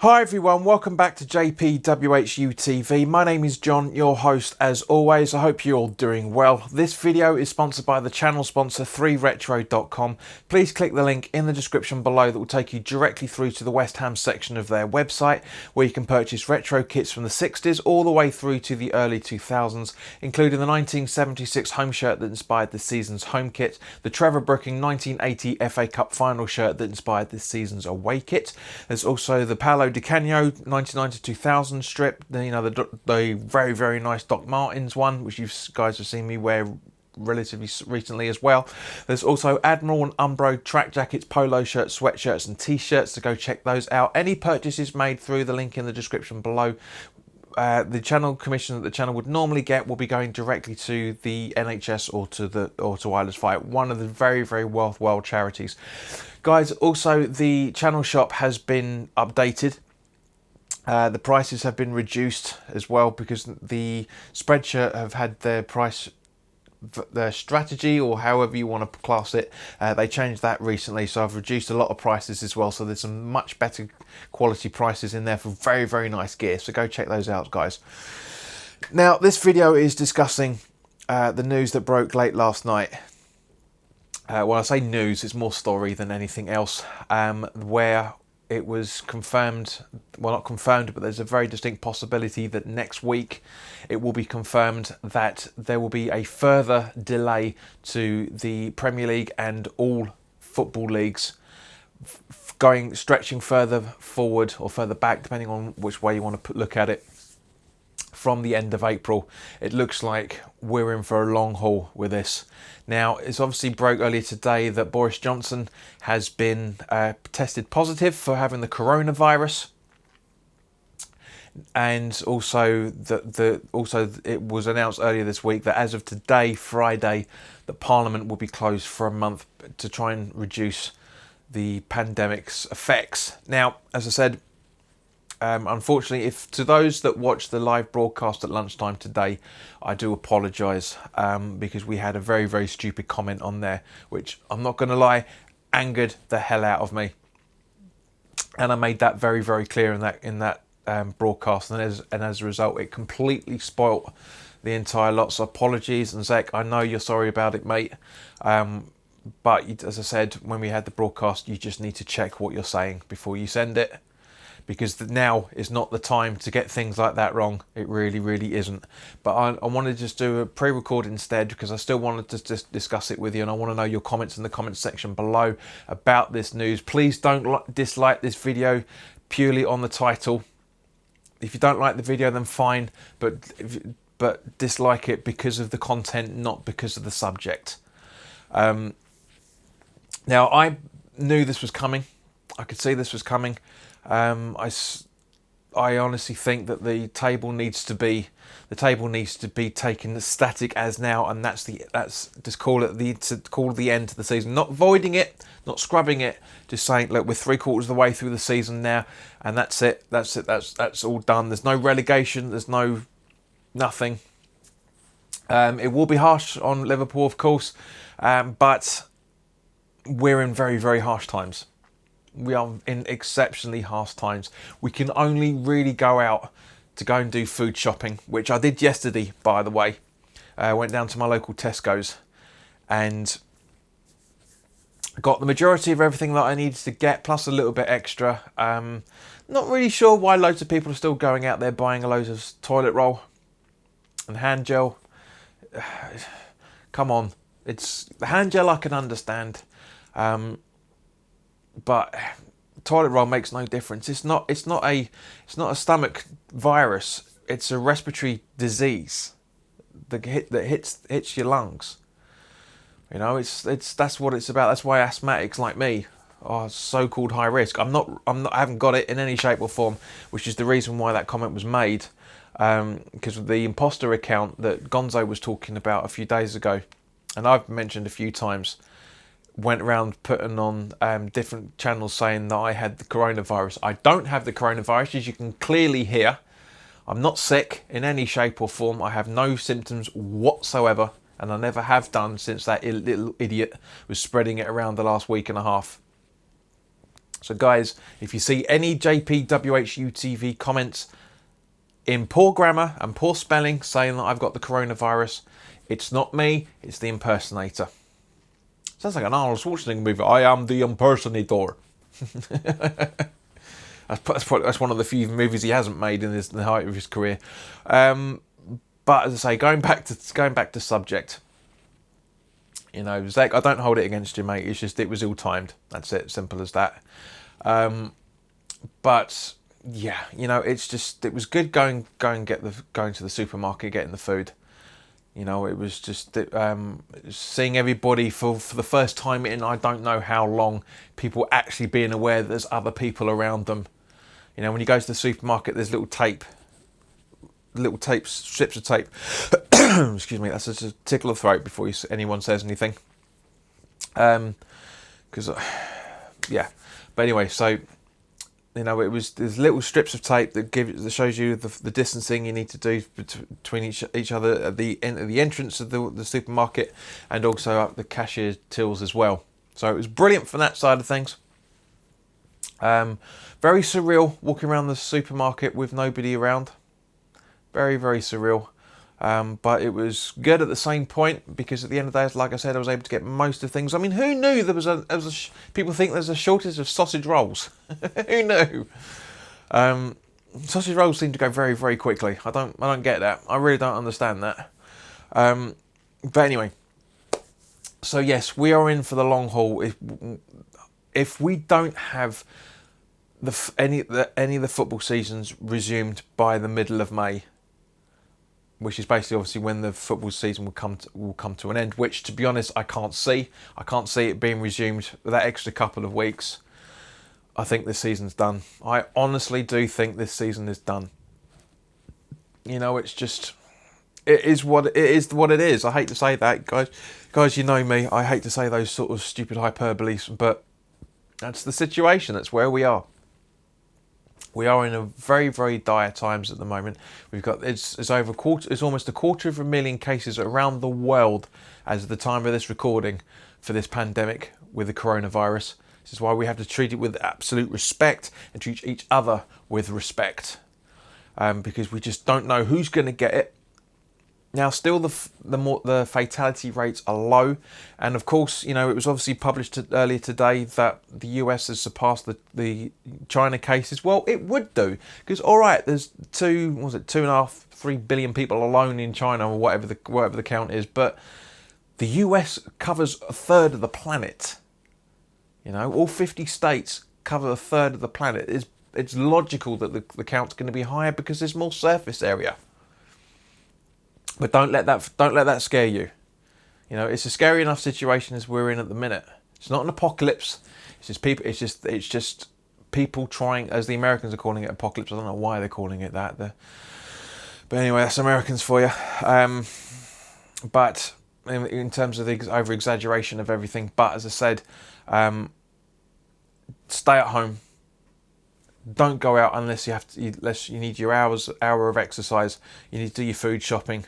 Hi everyone, welcome back to WHU TV. My name is John, your host as always. I hope you're all doing well. This video is sponsored by the channel sponsor 3retro.com. Please click the link in the description below that will take you directly through to the West Ham section of their website, where you can purchase retro kits from the 60s all the way through to the early 2000s, including the 1976 home shirt that inspired this season's home kit, the Trevor Brooking 1980 FA Cup final shirt that inspired this season's away kit. There's also the Paolo Di Canio 1990-2000 strip, the very nice Doc Martens one, which you guys have seen me wear relatively recently as well. There's also Admiral and Umbro track jackets, polo shirts, sweatshirts and t-shirts, so go check those out. Any purchases made through the link in the description below, the channel commission that the channel would normally get will be going directly to the NHS or to Islanders Fight, one of the very worthwhile charities. Guys, also the channel shop has been updated. The prices have been reduced as well because the Spreadshirt have had their strategy, or however you want to class it, they changed that recently, so I've reduced a lot of prices as well, so there's some much better quality prices in there for very nice gear, so go check those out, guys. Now this video is discussing the news that broke late last night. When I say news, it's more story than anything else, where it was confirmed, well not confirmed, but there's a very distinct possibility that next week it will be confirmed that there will be a further delay to the Premier League and all football leagues stretching further forward or further back, depending on which way you want to look at it, from the end of April. It looks like we're in for a long haul with this. Now, it's obviously broke earlier today that Boris Johnson has been tested positive for having the coronavirus, and also it was announced earlier this week that as of today, Friday, that Parliament will be closed for a month to try and reduce the pandemic's effects. Now, as I said, unfortunately, if to those that watched the live broadcast at lunchtime today, I do apologise because we had a very stupid comment on there, which I'm not going to lie, angered the hell out of me, and I made that very clear in that broadcast, and as a result, it completely spoilt the entire lot. So apologies, and Zach, I know you're sorry about it, mate. But as I said when we had the broadcast, you just need to check what you're saying before you send it, because now is not the time to get things like that wrong. It really isn't. But I want to just do a pre-record instead, because I still wanted to just discuss it with you, and I want to know your comments in the comments section below about this news. Please don't dislike this video purely on the title. If you don't like the video, then fine, but dislike it because of the content, not because of the subject. Now, I knew this was coming. I could see this was coming. I honestly think that the table needs to be taken static as now, and that's just call the end to the season. Not voiding it, not scrubbing it, just saying, look, we're 3/4 of the way through the season now, and that's it. That's all done. There's no relegation. There's nothing. It will be harsh on Liverpool, of course, but we're in very harsh times. We are in exceptionally harsh times. We can only really go out to go and do food shopping, which I did yesterday, by the way. I went down to my local Tesco's and got the majority of everything that I needed to get, plus a little bit extra. Not really sure why loads of people are still going out there buying a load of toilet roll and hand gel. Come on, it's hand gel I can understand. But toilet roll makes no difference. It's not a stomach virus. It's a respiratory disease that hits your lungs. You know, that's what it's about. That's why asthmatics like me are so-called high risk. I haven't got it in any shape or form, which is the reason why that comment was made. Because of the imposter account that Gonzo was talking about a few days ago, and I've mentioned a few times, went around putting on different channels saying that I had the coronavirus. I don't have the coronavirus, as you can clearly hear. I'm not sick in any shape or form. I have no symptoms whatsoever, and I never have done since that little idiot was spreading it around the last week and a half. So guys, if you see any JPWHU TV comments in poor grammar and poor spelling saying that I've got the coronavirus, it's not me, it's the impersonator. Sounds like an Arnold Schwarzenegger movie. I am the impersonator. That's one of the few movies he hasn't made in the height of his career. But as I say, going back to subject. You know, Zach, I don't hold it against you, mate. It's just it was ill-timed. That's it. Simple as that. But yeah, you know, it was good going to the supermarket, getting the food. You know, it was just seeing everybody for the first time in I don't know how long, people actually being aware that there's other people around them. You know, when you go to the supermarket, there's little strips of tape. Excuse me, that's just a tickle of the throat before anyone says anything. Because, yeah. But anyway, so, you know, there's little strips of tape that shows you the distancing you need to do between each other at the entrance of the supermarket, and also up the cashier tills as well. So it was brilliant from that side of things. Very surreal walking around the supermarket with nobody around. Very, very surreal. But it was good at the same point, because at the end of the day, like I said, I was able to get most of things. I mean, who knew people think there's a shortage of sausage rolls? Who knew? Sausage rolls seem to go very, very quickly. I don't get that. I really don't understand that. But anyway, so yes, we are in for the long haul. If we don't have any of the football seasons resumed by the middle of May, which is basically obviously when the football season will come to an end, which, to be honest, I can't see it being resumed with that extra couple of weeks. I think this season's done. I honestly do think this season is done. You know, it is what it is. I hate to say that, guys, you know me, I hate to say those sort of stupid hyperboles, but that's the situation. That's where we are. We are in a very, very dire times at the moment. We've got it's almost 250,000 cases around the world as of the time of this recording for this pandemic with the coronavirus. This is why we have to treat it with absolute respect and treat each other with respect, because we just don't know who's going to get it. Now, still the fatality rates are low, and of course, you know, it was obviously published earlier today that the US has surpassed the China cases. Well, it would do, because all right, there's 2.5-3 billion people alone in China, or whatever the count is, but the US covers a third of the planet. You know, all 50 states cover a third of the planet. It's logical that the count's going to be higher because there's more surface area. But don't let that scare you. You know, it's a scary enough situation as we're in at the minute. It's not an apocalypse. It's just people. It's just people trying, as the Americans are calling it, apocalypse. I don't know why they're calling it that. But anyway, that's Americans for you. But in terms of the over exaggeration of everything. But as I said, stay at home. Don't go out unless you need your hour of exercise. You need to do your food shopping,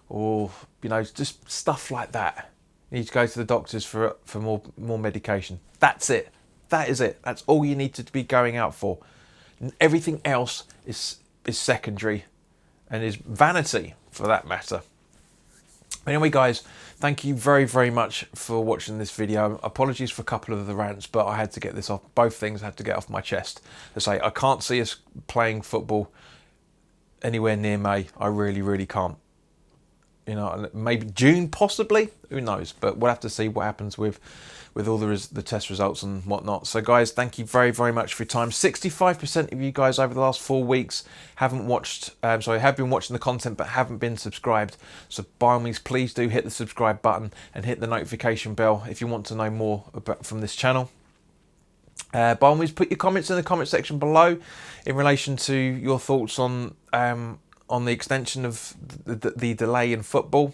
or you know, just stuff like that. You need to go to the doctors for more medication. That's it. That is it. That's all you need to be going out for. Everything else is secondary, and is vanity for that matter. Anyway, guys, thank you very, very much for watching this video. Apologies for a couple of the rants, but I had to get this off. Both things I had to get off my chest. To say, I can't see us playing football anywhere near May. I really, really can't. You know, maybe June, possibly. Who knows? But we'll have to see what happens with all the test results and whatnot. So, guys, thank you very, very much for your time. 65% of you guys over the last 4 weeks have been watching the content but haven't been subscribed. So, by all means, please do hit the subscribe button and hit the notification bell if you want to know more from this channel. By all means, put your comments in the comment section below in relation to your thoughts on the extension of the delay in football.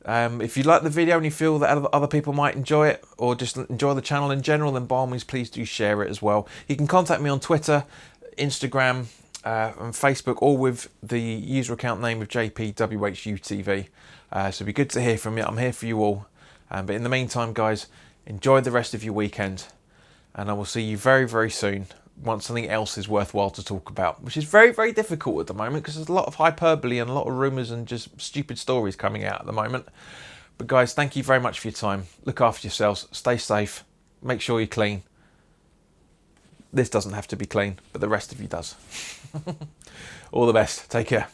If you like the video and you feel that other people might enjoy it, or just enjoy the channel in general, then by all means, please do share it as well. You can contact me on Twitter, Instagram, and Facebook, all with the user account name of JPWHUTV. So it'd be good to hear from you. I'm here for you all. But in the meantime, guys, enjoy the rest of your weekend. and I will see you very, very soon once something else is worthwhile to talk about, which is very, very difficult at the moment because there's a lot of hyperbole and a lot of rumours and just stupid stories coming out at the moment. But guys, thank you very much for your time. Look after yourselves, stay safe, make sure you're clean. This doesn't have to be clean, but the rest of you does. All the best. Take care.